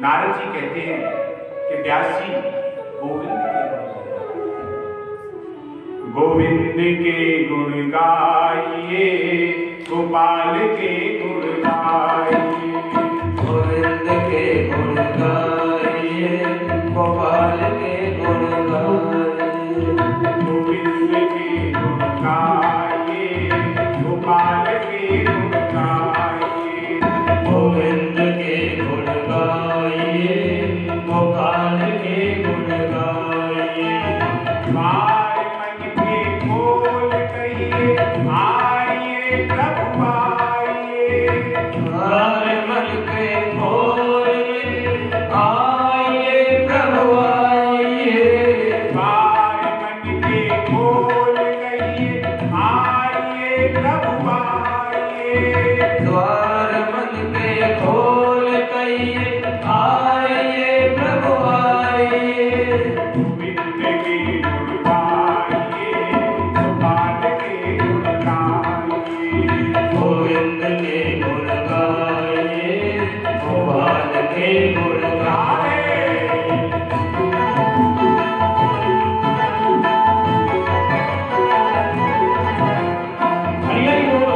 नारद जी कहते हैं कि व्यास जी गोविंद के गुण गाइए, गोपाल के गुण गाइए, गोविंद के गुण गाइए, गोपाल के गुण गाइए, गोविंद के गुण गाइए, गोपाल के गुण गाइए, गोविंद के गुण गाइए, गोपाल के गुण गाइए। द्वार मन के खोल कहिए, आइए प्रभु आइए, द्वार मन के खोलिए, आइए प्रभु आइए। द्वार मन के खोल कहिए, आइए प्रभु आइए, द्वार मन के खोल कहिए, आइए प्रभु आइए। गोविंद के गुण गाइए, गोपाल के गुण गाइए, गोविंद के गुण गाइए, गोपाल के गुण गाइए। हरि हरि बोल।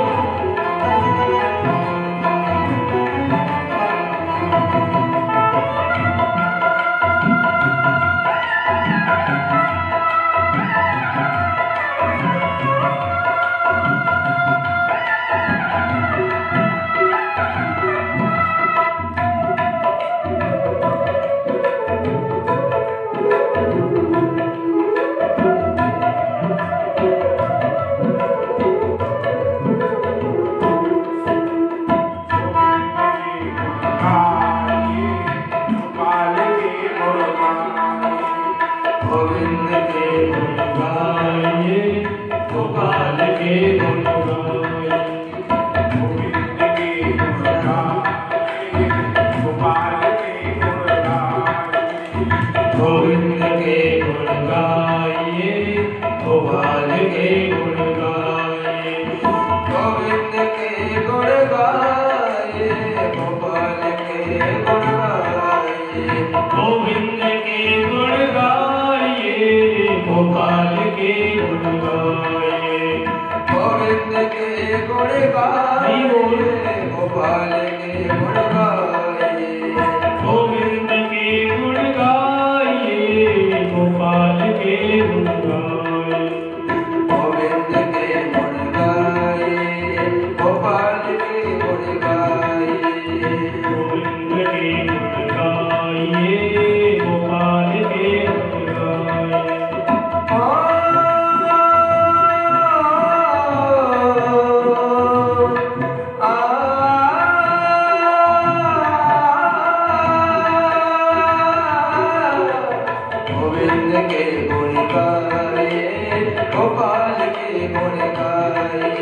गोविंद के गुण गाइए, गोपाल के गुण गाइए, गोविंद के गुण गाइए, गोपाल के गुण गाइए, गोविंद के गुण गाइए, गोपाल के गुण गाइए, गोविंद के गुण गाइए, गोपाल के गुण गाइए। गोविंद के गुण गाइए, गोपाल के गुण गाइए, गोविंद के गुण गाइए, गोपाल के गुण गाइए। गोविंद के गुण गाइए, गोपाल के गुण गाइए, गोविंद के गुण गाइए, गोपाल के गुण गाइए। गोविंद के गुण गाइए, गोपाल के गुण गाइए,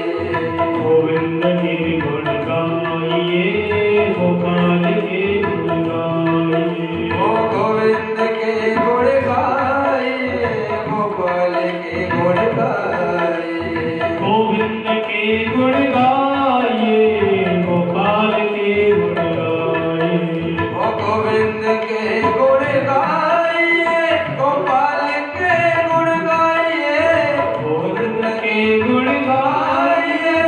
गोविंद के गुण गाइए, गोपाल के गुण गाइए। गोविंद के गुण गाइए, गोपाल के गुण गाइए, ओ गोविंद के गुण गाइए, गोपाल के गुण गाइए। गोविंद के गुण गाइए, गोपाल के गुण गाइए, ओ गोविंद के गुण गाइए, गोपाल के गुण गाइए। गोविंद के गुण गाइए,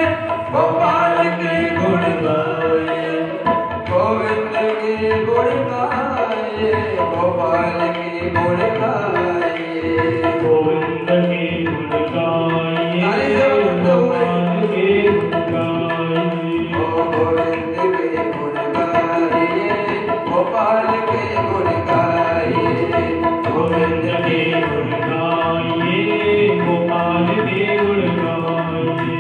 गोपाल के गुण गाइए, गोविंद के गुण गाइए, गोपाल के गुण गाइए। गोविंद के गुण गाइए, गोपाल के गुण गाइए, ओ गोविंद के गुण गाइए, गोपाल के गुण गाइए। गोविंद के गुण गाइए, गोपाल के गुण गाइए,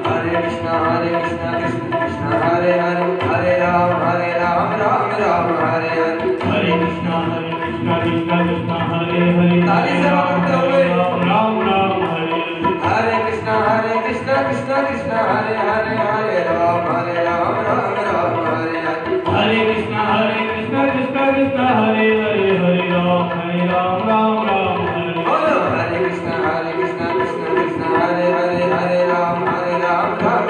हरे कृष्णा कृष्ण कृष्ण हरे हरे, हरे राम राम राम हरे हरे। हरे कृष्णा कृष्ण कृष्ण हरे हरे, ताली से बोलते हुए। राम राम हरे हरे, हरे कृष्ण कृष्ण कृष्ण हरे हरे, हरे राम राम राम हरे हरे। हरे कृष्णा कृष्ण कृष्ण हरे हरे, हरे राम राम राम हरे। बोलो हरे कृष्ण कृष्ण कृष्ण हरे हरे, हरे राम राम राम।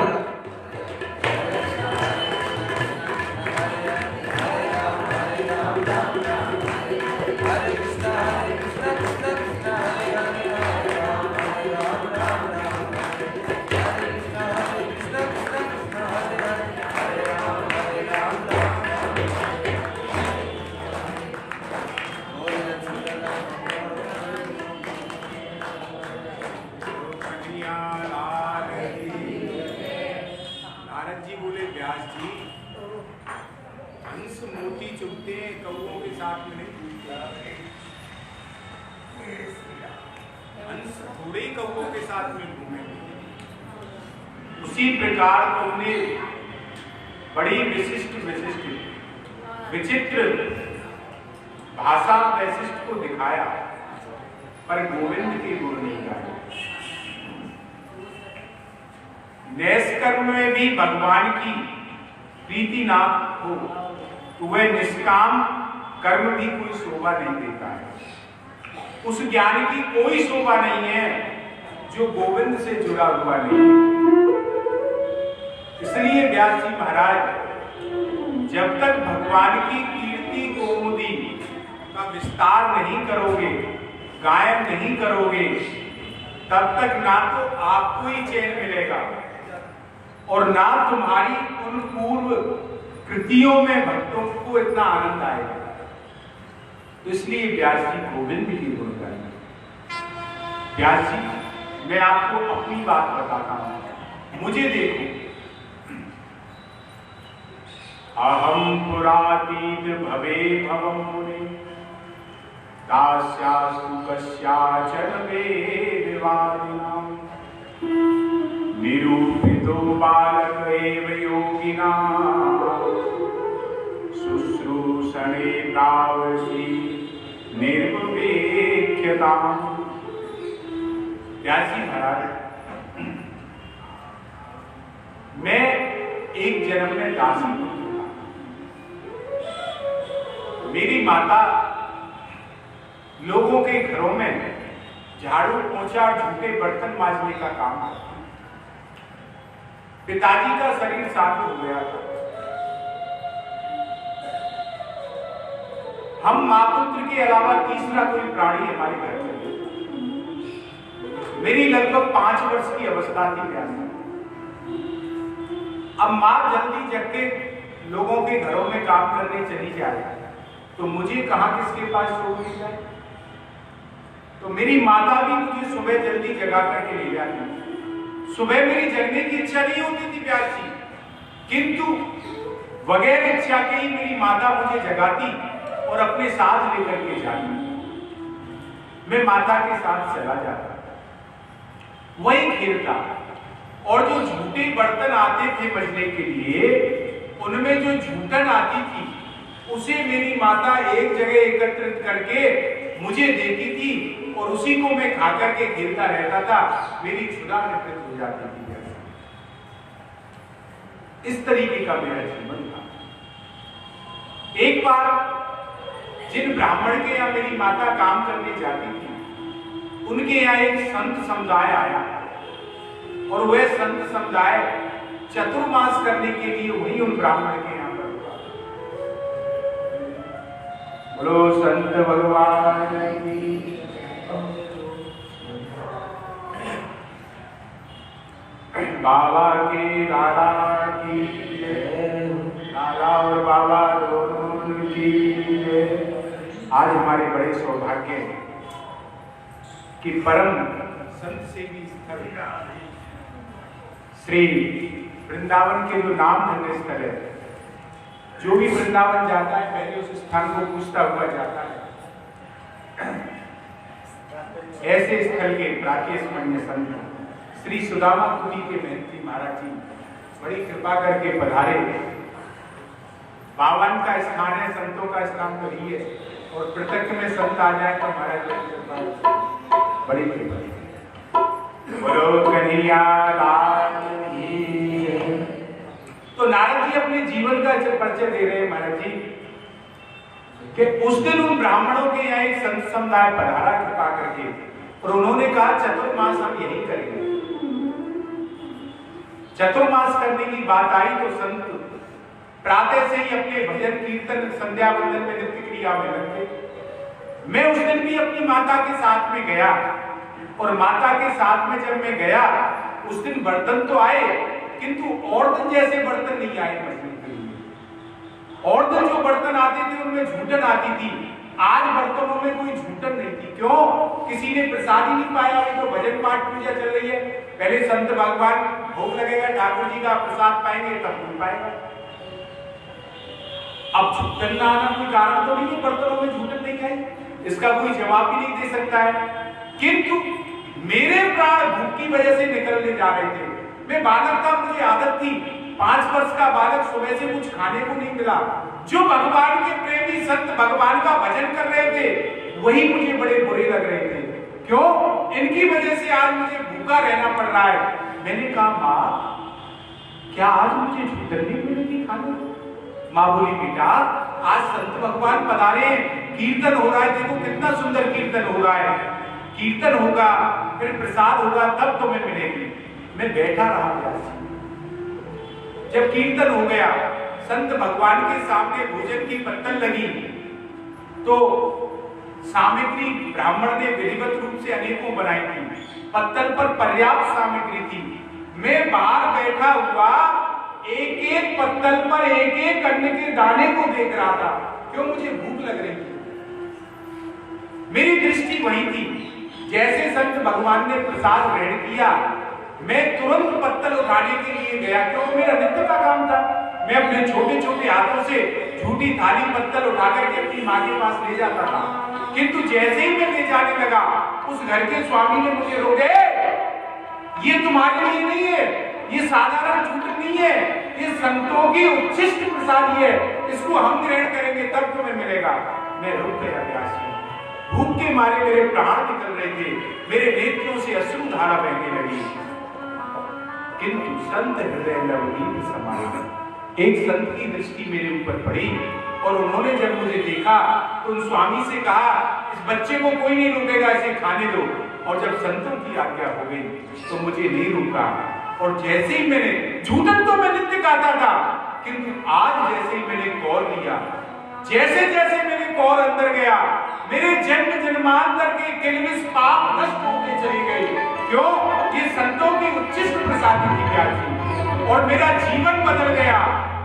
हंस मोती चुगते हैं, कौओं के साथ में नहीं घूमते। हंस थोड़े ही कौओं के साथ में घूमेंगे। उसी प्रकार तुमने बड़ी विचित्र भाषा वैशिष्ट को दिखाया, पर गोविंद के गुण नहीं गाए। नैष्कर्म में भी भगवान की प्रीति ना हो तो वह निष्काम कर्म भी कोई शोभा नहीं देता है। उस ज्ञान की कोई शोभा नहीं है जो गोविंद से जुड़ा हुआ नहीं। इसलिए व्यास जी महाराज जब तक भगवान की कीर्ति कौमुदी का विस्तार नहीं करोगे, गायन नहीं करोगे, तब तक ना तो आपको ही चैन मिलेगा और ना तुम्हारी उन पूर्व कृतियों में भक्तों को इतना आनंद आएगा। तो इसलिए व्यास जी गोविंद की गुण करें। व्यास जी, मैं आपको अपनी बात बताता हूं। मुझे देखो, अहम पुरातीत भवे भवम मुने दास्यासु कस्याचन वेदवादिनां निरूपितो बालक एव योगिना शुश्रूषणे तावसी निर्विवेक्यता। व्यास जी महाराज, मैं एक जन्म में दासी हूं। मेरी माता लोगों के घरों में झाड़ू पोंछा और झूठे बर्तन मांजने का काम करती। पिताजी का शरीर शांत हो गया था। हम मां पुत्र के अलावा तीसरा कोई प्राणी हमारे घर में नहीं। मेरी लगभग 5 वर्ष की अवस्था थी व्यास। अब मां जल्दी जग के लोगों के घरों में काम करने चली जाए तो मुझे कहां किसके पास छोड़ दी जाए। तो मेरी माता भी मुझे सुबह जल्दी जगा करके ले जाती। सुबह मेरी जगने की इच्छा नहीं होती थी व्यास जी, किंतु बगैर इच्छा के ही मेरी माता मुझे जगाती और अपने साथ लेकर के जाती। मैं माता के साथ चला जाता, वही खेलता, और जो झूठे बर्तन आते थे बजने के लिए, उनमें जो झूठन आती थी उसे मेरी माता एक जगह एकत्रित करके मुझे देती थी और उसी को मैं खा करके खेलता रहता था। मेरी क्षुधा निवृत्त हो जाती थी। इस तरीके का मेरा जीवन था। एक बार जिन ब्राह्मण के यहाँ मेरी माता काम करने जाती थी, उनके यहाँ एक संत समुदाय आया और वह संत समुदाय चतुर्मास करने के लिए वही उन ब्राह्मण के यहाँ पर हुआ। बोलो संत भगवान की। बाबा के दादा की जय, दादा और बाबा दोनों की जय। आज हमारे बड़े सौभाग्य है कि परम संत सेवी स्थल श्री वृंदावन के जो नाम धन्य स्थल है, जो भी वृंदावन जाता है पहले उस स्थान को पूछता हुआ जाता है। ऐसे स्थल के प्राचीन पुण्य संत श्री सुदामा पुरी के महंती महाराज जी बड़ी कृपा करके पधारे। पावन का स्थान है, संतों का स्थान तो ही है, और प्रत्यक्ष में संत आ जाए तो महाराज बड़ी कृपा। बोलो कन्हैया लाल की। तो नारद जी अपने जीवन का परिचय दे रहे हैं महाराज जी कि उस दिन उन ब्राह्मणों के यहाँ एक संत समुदाय पधारा कृपा करके, और उन्होंने कहा चतुर्मास हम यही करेंगे। चतुर्मास करने की बात आई तो संत प्रातः से ही अपने भजन कीर्तन संध्या वंदन में नित्य क्रिया में लग गए। मैं उस दिन भी अपनी माता के साथ में गया, और माता के साथ में जब मैं गया उस दिन बर्तन तो आए, किंतु और दिन जैसे बर्तन नहीं आए बजने के लिए। और दिन जो बर्तन आते थे उनमें झूठन आती थी, आज बर्तनों में कोई झूठन नहीं थी। क्यों? किसी ने प्रसाद ही नहीं पाया। अभी तो भजन पाठ पूजा चल रही है, पहले संत भगवान भोग लगेगा, ठाकुर जी का प्रसाद पाएंगे तब मिल पाएगा। अब झूठन ना आना कोई कारण तो नहीं है, बर्तनों में झूठन नहीं है, इसका कोई जवाब भी नहीं दे सकता है। किंतु मेरे प्राण भूख की वजह से निकलने जा रहे थे। मैं बालक था, मुझे आदत थी, 5 वर्ष का बालक, सुबह से कुछ खाने को नहीं मिला। जो भगवान के प्रेमी संत भगवान का भजन कर रहे थे वही मुझे बड़े बुरे लग रहे थे। क्यों? इनकी वजह से आज मुझे भूखा रहना पड़ रहा है। मैंने कहा माँ, क्या आज मुझे झूठन नहीं मिलेगी खाने को? माँ बोली बेटा, आज संत भगवान पधारे हैं, कीर्तन हो रहा है, देखो कितना सुंदर कीर्तन हो रहा है, कीर्तन होगा फिर प्रसाद होगा तब तुम्हें मिलेगी। मैं बैठा रहा प्यासी। जब कीर्तन हो गया, संत भगवान के सामने भोजन की पत्तल लगी, तो सामग्री ब्राह्मण ने विधिवत रूप से अनेकों बनाई थी। पत्तल पर पर्याप्त सामग्री थी। मैं बाहर बैठा हुआ एक एक पत्तल पर एक एक अन्न के दाने को देख रहा था। क्यों? मुझे भूख लग रही थी। मेरी दृष्टि वही थी। जैसे संत भगवान ने प्रसाद ग्रहण किया, मैं तुरंत पत्तल उठाने के लिए गया। क्यों? मेरा नित्य का काम था। मैं अपने छोटे छोटे हाथों से झूठी थाली पत्तल उठाकर के अपनी माँ के पास ले जाता था। किंतु जैसे ही मैं ले जाने लगा, उस घर के स्वामी ने मुझे रोके, ये तुम्हारे लिए नहीं है, ये साधारण झूठ नहीं है, ये संतों की उच्छिष्ट प्रसादी है, इसको हम ग्रहण करेंगे तब तुम्हें मिलेगा। मैं रुक गया प्यासी। भूख के मारे मेरे प्राण निकल रहे थे, मेरे नेत्रों से अश्रु धारा बहने लगी। किंतु संत हृदय लवलीन समाये। एक संत की दृष्टि मेरे ऊपर पड़ी और उन्होंने जब मुझे देखा तो उन स्वामी से कहा, इस बच्चे को कोई नहीं रोकेगा, इसे खाने दो। और जब संतों की आज्ञा हो गई तो मुझे नहीं रोका। और जैसे ही मैंने, झूठन तो मैं नित्य गाता था, किंतु आज जैसे ही मैंने कौर लिया, जैसे जैसे मेरे कौर अंदर गया, मेरे जन्म जन्मांतर के किलबिश पाप नष्ट होते चले गए। क्यों? ये संतों की उच्छिष्ट प्रसादी की प्यासी। और मेरा जीवन बदल गया।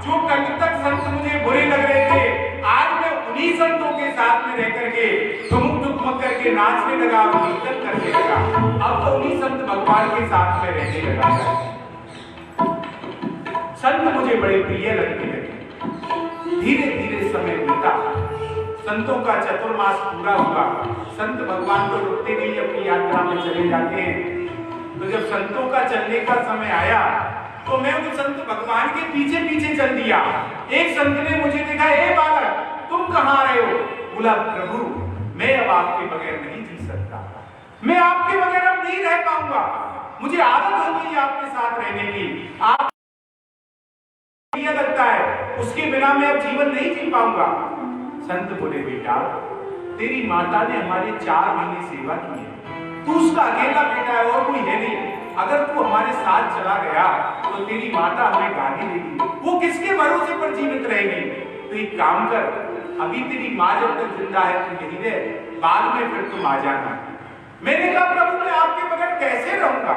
जो कल तक संत मुझे बुरे लग रहे थे, आज मैं उन्हीं संतों के साथ में रह करके ठुमक ठुमक करके नाचने लगा, कीर्तन करने लगा। अब तो उन्हीं संत भगवान के साथ में रहने लगा। संत मुझे बड़े प्रिय लगने लगे। धीरे धीरे समय बीता, संतों का चतुर्मास पूरा हुआ। संत भगवान तो रुकते नहीं, अपनी यात्रा में चले जाते हैं। तो जब संतों का चलने का समय आया तो मैं उन संत भगवान के पीछे पीछे चल दिया। एक संत ने मुझे देखा, ए बालक, तुम कहाँ आ रहे हो? बोला, प्रभु, मैं अब आपके बगैर नहीं जी सकता, मैं आपके बगैर अब नहीं रह पाऊंगा, मुझे आदत हो गई आपके साथ रहने की। आप लगता है उसके बिना मैं अब जीवन नहीं जी पाऊंगा। संत बोले, बेटा, तेरी माता ने हमारे 4 महीने सेवा की है, तू उसका अकेला बेटा है और कोई है नहीं। अगर तू हमारे साथ चला गया तो तेरी माता हमें गाली देगी, वो किसके भरोसे पर जीवित रहेगी? तो एक काम कर, अभी तेरी माँ जब तक जिंदा है तू यही रह, बाद में फिर तुम आ जाना। मैंने कहा, प्रभु, मैं आपके बगैर कैसे रहूंगा?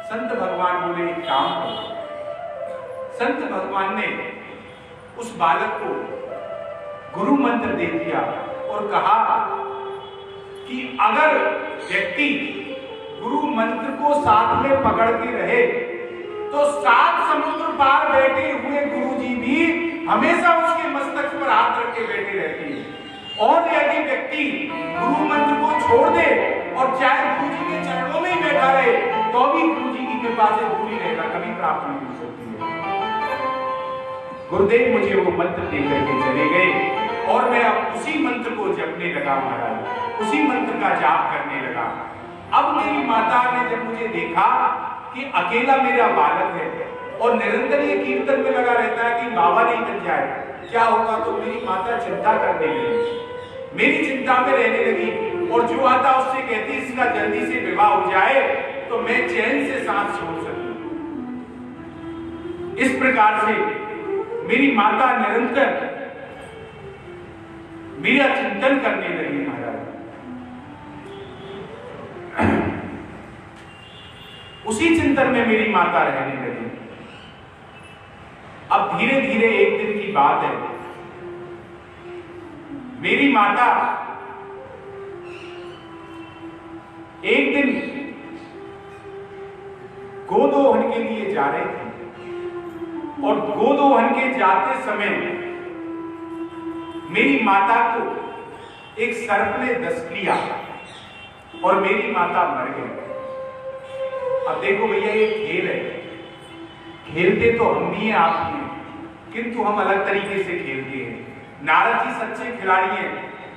संत भगवान बोले, एक काम करो। संत भगवान ने उस बालक को गुरु मंत्र दे दिया और कहा कि अगर व्यक्ति गुरु मंत्र को साथ में पकड़ के रहे तो 7 समुद्र पार बैठे हुए गुरुजी भी हमेशा उसके मस्तक पर हाथ रख के बैठे रहते हैं। और यदि व्यक्ति गुरु मंत्र को छोड़ दे और चाहे गुरुजी के चरणों में ही बैठा रहे तो भी गुरुजी की कृपा से पूरी रहेगा, कभी प्राप्त नहीं हो सकती है। गुरुदेव मुझे वो मंत्र दे करके चले गए और मैं अब उसी मंत्र को जपने लगा महाराज, उसी मंत्र का जाप करने लगा। अब मेरी माता ने जब मुझे देखा कि अकेला मेरा बालक है और निरंतर ये कीर्तन में लगा रहता है कि बाबा नहीं बन जाए, क्या होगा, तो मेरी माता चिंता करने लगी, मेरी चिंता में रहने लगी। और जो आता उससे कहती इसका जल्दी से विवाह हो जाए तो मैं चैन से सांस छोड़ सकूं। इस प्रकार से मेरी माता निरंतर मेरा चिंतन करने लगी महाराज। उसी चिंतन में मेरी माता रहने लगी। अब धीरे धीरे एक दिन की बात है, मेरी माता एक दिन गोदोहन के लिए जा रहे थे और गोदोहन के जाते समय मेरी माता को एक सर्प ने डस लिया और मेरी माता मर गई। अब देखो भैया, ये खेल है, खेलते तो हम भी हैं, आप भी हैं, किंतु हम अलग तरीके से खेलते हैं। नारद जी सच्चे खिलाड़ी हैं,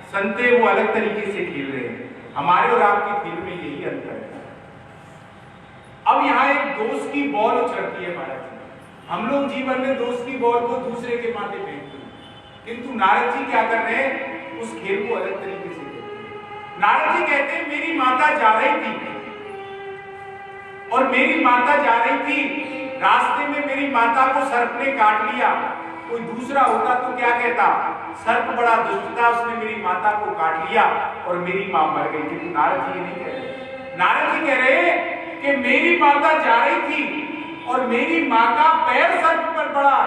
संते वो अलग तरीके से खेल रहे हैं। हमारे और आपके खेल में यही अंतर है। अब यहाँ एक दोस्त की बॉल उछलती है महाराज जी, हम लोग जीवन में दोस्त की बॉल को दूसरे के माथे फेंकते हैं, किंतु नारद जी क्या कर रहे हैं, उस खेल को अलग तरीके से खेलते हैं। नारद जी कहते हैं मेरी माता जा रही थी और मेरी माता जा रही थी, रास्ते में मेरी माता को सर्प ने काट लिया। कोई दूसरा होता तो क्या कहता, सर्प बड़ा दुष्ट था, उसने मेरी माता को काट लिया और मेरी मां मर गई। लेकिन नारद जी ये नहीं कह रहे, नारद जी कह रहे कि मेरी माता जा रही थी और मेरी मां का पैर सर्प पर पड़ा,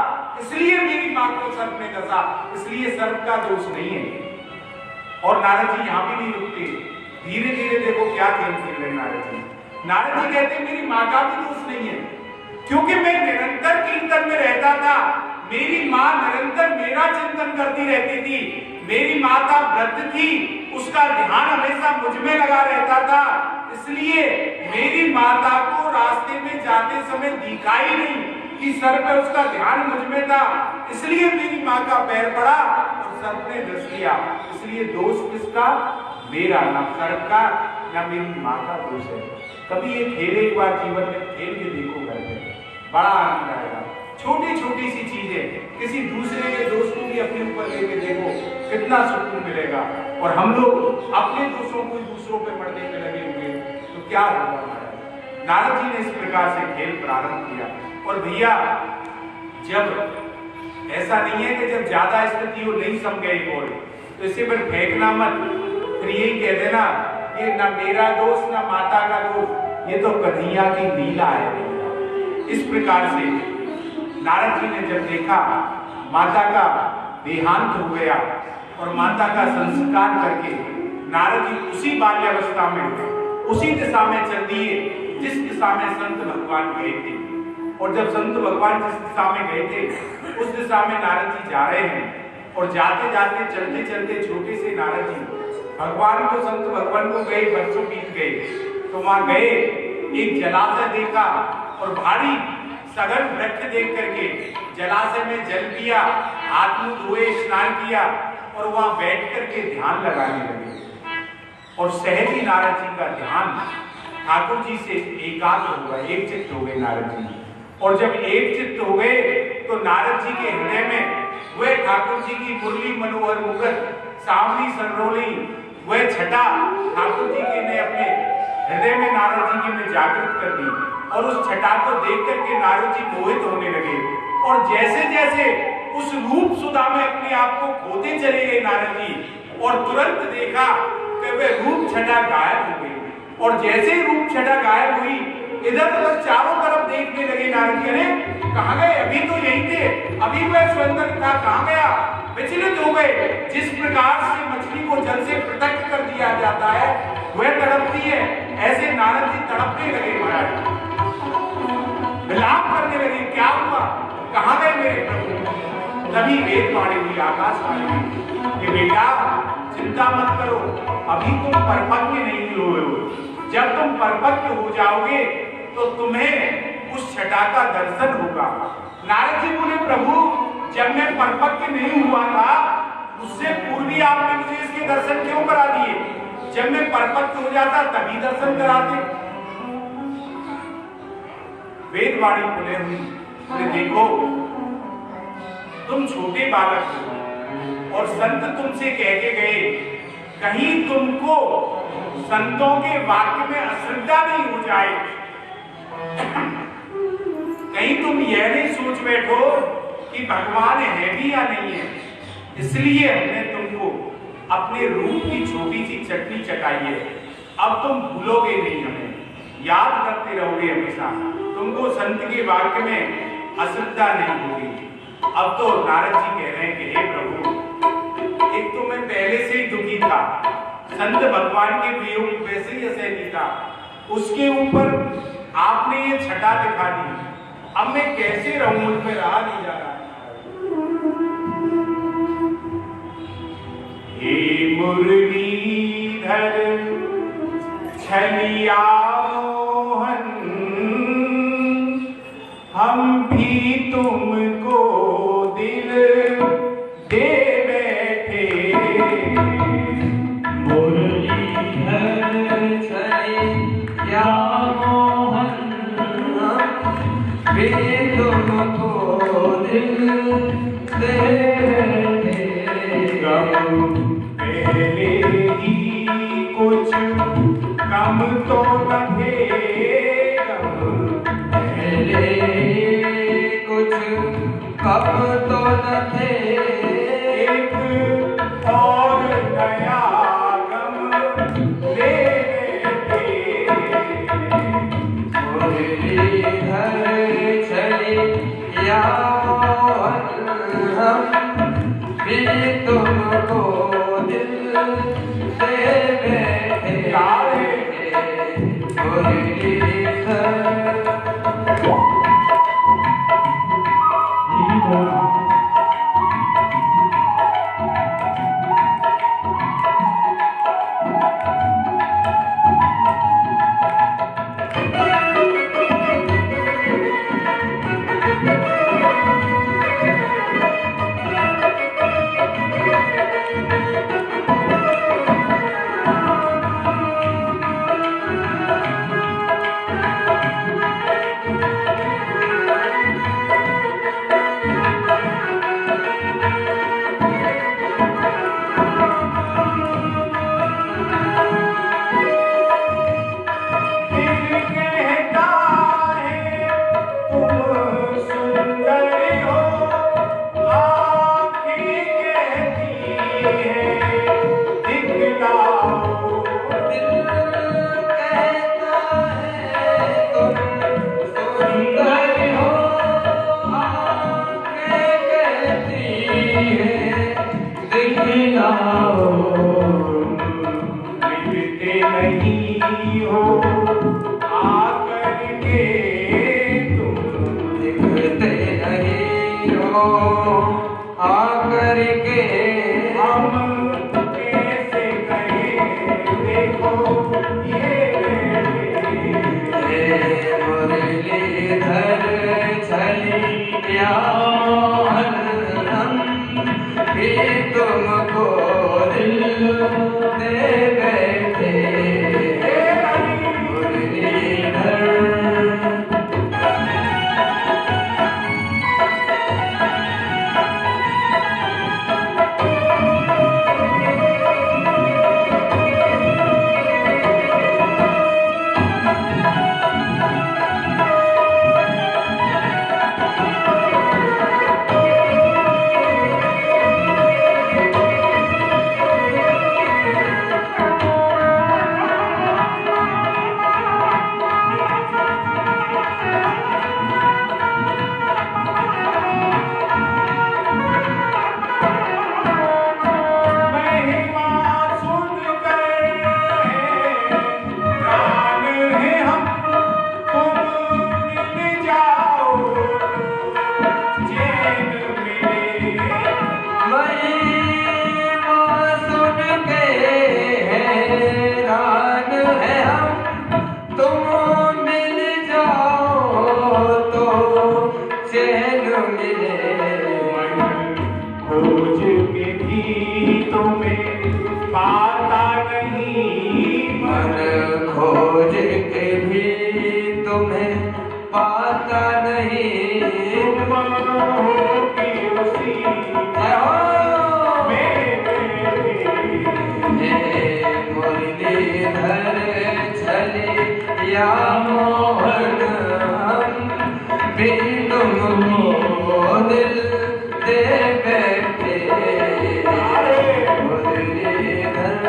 इसलिए मेरी मां को सर्प ने डसा, इसलिए सर्प का दोष नहीं है। और नारद जी यहां भी नहीं रुकते, धीरे धीरे देखो क्या खेल खेल रहे नारद जी। नारद जी कहते हैं मेरी मां का भी दोष नहीं है, क्योंकि मैं निरंतर कीर्तन में रहता था, मेरी मां निरंतर मेरा चिंतन करती रहती थी, मेरी माता व्रत थी, उसका ध्यान हमेशा मुझ में लगा रहता था, इसलिए मेरी माता को रास्ते में जाते समय दिखाई नहीं कि सर्प है, उसका ध्यान मुझ में था, इसलिए मेरी मां का पैर पड़ा और सर्प ने डस लिया। इसलिए दोष किसका, मेरा, ना सर्प का ना मेरी मां का दोष है। कभी ये खेल एक बार जीवन में खेल के देखो घर में, बड़ा आनंद आएगा। छोटी छोटी सी चीजें, किसी दूसरे के दोस्त को भी अपने ऊपर लेके देखो, कितना सुकून मिलेगा। और हम लोग अपने दोस्तों को दूसरों पे मरने में लगे हुए तो क्या होगा। नारद जी ने इस प्रकार से खेल प्रारंभ किया। और भैया, जब ऐसा नहीं है कि जब ज्यादा स्थिति हो नहीं सम गए बोल तो इसे पर फेंकना मत, फिर यही कह देना ये ना मेरा दोस्त ना माता का दोस्त, ये तो कन्हैया की लीला है। इस प्रकार से नारद जी ने जब देखा माता का देहांत हो गया और माता का संस्कार करके नारद जी उसी बाल्यावस्था में उसी दिशा में चल दिए जिस दिशा में संत भगवान गए थे। और जब संत भगवान जिस दिशा में गए थे उस दिशा में नारद जी जा रहे हैं और जाते जाते चलते चलते छोटे से नारद जी भगवान को संत भगवान को गए, बरसों बीत गए तो वहां गए, एक जलाशय देखा और भारी सघन वृक्ष देख करके जलाशय में जल पिया, हाथ मुंह धोए, स्नान किया और वहां बैठ करके ध्यान लगाने लगे। और सहज ही नारद जी का ध्यान ठाकुर जी से एकाग्र हुआ, एक चित्त हो गए नारद जी। और जब एक चित्त हो गए तो नारद जी के हृदय में वह ठाकुर जी की मुरली मनोहर मुकुट, सावनी सररोली, वह छटा ठाकुर जी के ने अपने हृदय में नारद जी के में जागृत कर दी। और उस छटा को देख करके नारद जी मोहित होने लगे और जैसे जैसे उस रूप सुधा में अपने आप को खोते चले गए नारद जी और तुरंत देखा कि वह रूप छटा गायब हो गई। और जैसे रूप छटा गायब हुई, इधर उधर चारों तरफ देखने लगे नारद जी, अरे कहाँ गए, अभी तो यही थे, अभी वह सुंदर था, कहाँ गया, विचलित हो गए। जिस प्रकार से मछली को जल से पृथक कर दिया जाता है वह तड़पती है, ऐसे नारद जी तड़पने लगे महाराज, विलाप करने लगे, क्या हुआ, कहाँ गए मेरे प्रभु। तभी वेद वाणी हुई, आकाशवाणी हुई कि बेटा चिंता मत करो, अभी तुम परिपक्व नहीं हुए हो, जब तुम परिपक्व हो जाओगे तो तुम्हें उस छटा का दर्शन होगा। नारद जी बोले प्रभु जब मैं परिपक्व नहीं हुआ था उससे पूर्व ही आपने मुझे इसके दर्शन क्यों करा दिए, जब मैं परिपक्व हो जाता तभी दर्शन कराते। वेदवाणी खुले हुई, बोले देखो तुम छोटे बालक हो और संत तुमसे कह के गए, कहीं तुमको संतों के वाक्य में अश्रद्धा नहीं हो जाए, कहीं तुम यह नहीं सोच बैठो कि भगवान है भी या नहीं है, इसलिए हमने तुमको अपने रूप की छोटी सी चटनी चटाई है। अब तुम भूलोगे नहीं, हमें याद करते रहोगे हमेशा, तुमको संत के वाक्य में अश्रद्धा नहीं होगी। अब तो नारद जी कह रहे हैं कि हे प्रभु, एक तो मैं पहले से ही दुखी था, संत भगवान के वियोग वैसे ही असहनीय था, उसके ऊपर आपने ये छटा दिखा दी, अब मैं कैसे रहूं, मुझ में रहा नहीं जा रहा। मुरलीधर छलिया मोहन हम भी तुमको दिल दे बैठे। मुरलीधर छलिया मोहन हम भी तुमको दिल दे बैठे। पहले ही कुछ कम तो न थे, पहले कुछ कम तो न थे, एक और नया गम ले मुरलीधर छलिया मोहन हम भी तुमको दिल दे बैठे। मुरलीधर नहीं हो आकर के तुम, दिखते नहीं हो आकर के हम कैसे गए देखो ये मुरलीधर छलिया मोहन हम भी तुमको दिल दे बैठे। मुरलीधर खोज के भी तुम्हें पाता नहीं, मन खोज के भी तुम्हें पाता नहीं। तुम हो कि उसी मुरलीधर छलिया मोहन हम भी तुमको दिल दे बैठे। मुरलीधर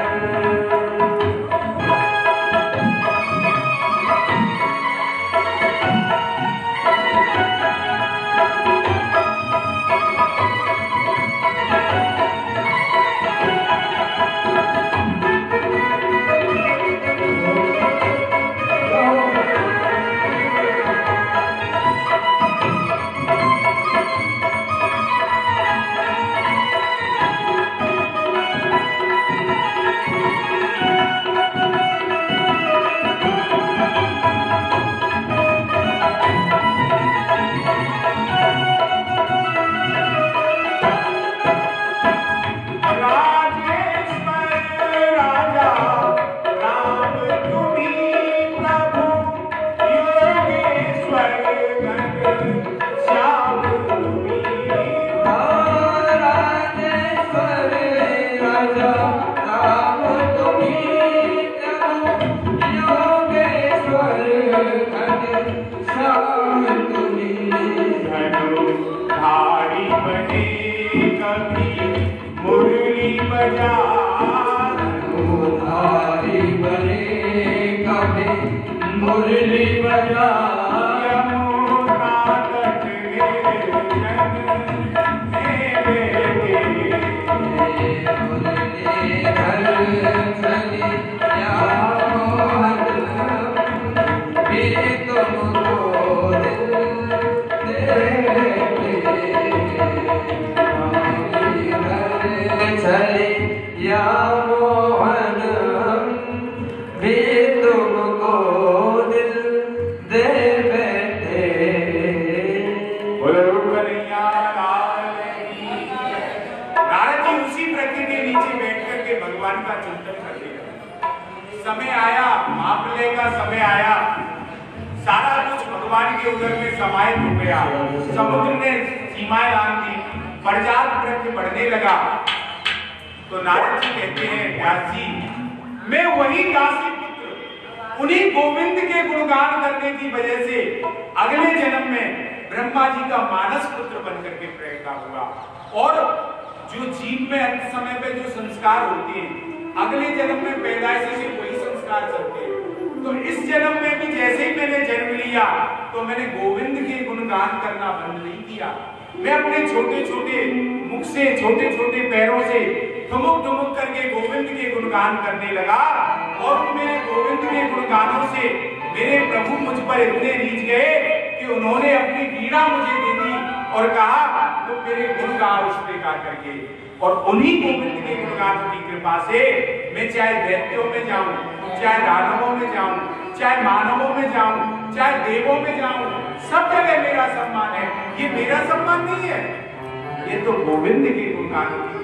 राम तुम्ही योगेश्वर श्याम तुम्ही धनुधारी बने कभी मुरली बजा धनुधारी बने कभी मुरली बजा यमुना तट निर्जन में बैठे मुरलीधर चली या मोहन भी तुमको दिल चले या मोहन भी तुमको दिल दे बैठे बोलो कन्हैया लाल की जय। नारद जी उसी प्रकृति के नीचे बैठ करके भगवान का चिंतन करते रहे। समय आया, महाप्रलय का समय आया, सारा कुछ भगवान के उदर में समाहित हो गया। समुद्र ने सीमाएं लांघ दी, बरजात वृक्ष बढ़ने लगा। तो नारद जी कहते हैं, व्यास जी, मैं वही दासी पुत्र, उन्हीं गोविंद के गुणगान करने की वजह से अगले जन्म में ब्रह्मा जी का मानस पुत्र बनकर के पैदा हुआ। और जो जीव में अंत समय पे जो संस्कार होते हैं, अगले जन्म में पैदाइश से वही संस्कार चलते हैं। तो इस जन्म में भी जैसे ही मैंने जन्म लिया, तो मैंने गोविंद के गुणगान करना बंद नहीं किया। मैं अपने छोटे छोटे मुख से, छोटे छोटे पैरों से ठुमुक ठुमुक करके गोविंद के गुणगान करने लगा। और मेरे गोविंद के गुणगानों से मेरे प्रभु मुझ पर इतने रीझ गए कि उन्होंने अपनी वीणा मुझे दे दी और कहा तो मेरे गुण गा उस पे गा करके। और उन्हीं गोविंद के गुणगानों की कृपा से मैं चाहे दैत्यों में जाऊं, चाहे दानवों में जाऊं, चाहे मानवों में जाऊं, चाहे देवों में जाऊं, सब जगह मेरा सम्मान है। ये मेरा सम्मान नहीं है, ये तो गोविंद के गुणगानों की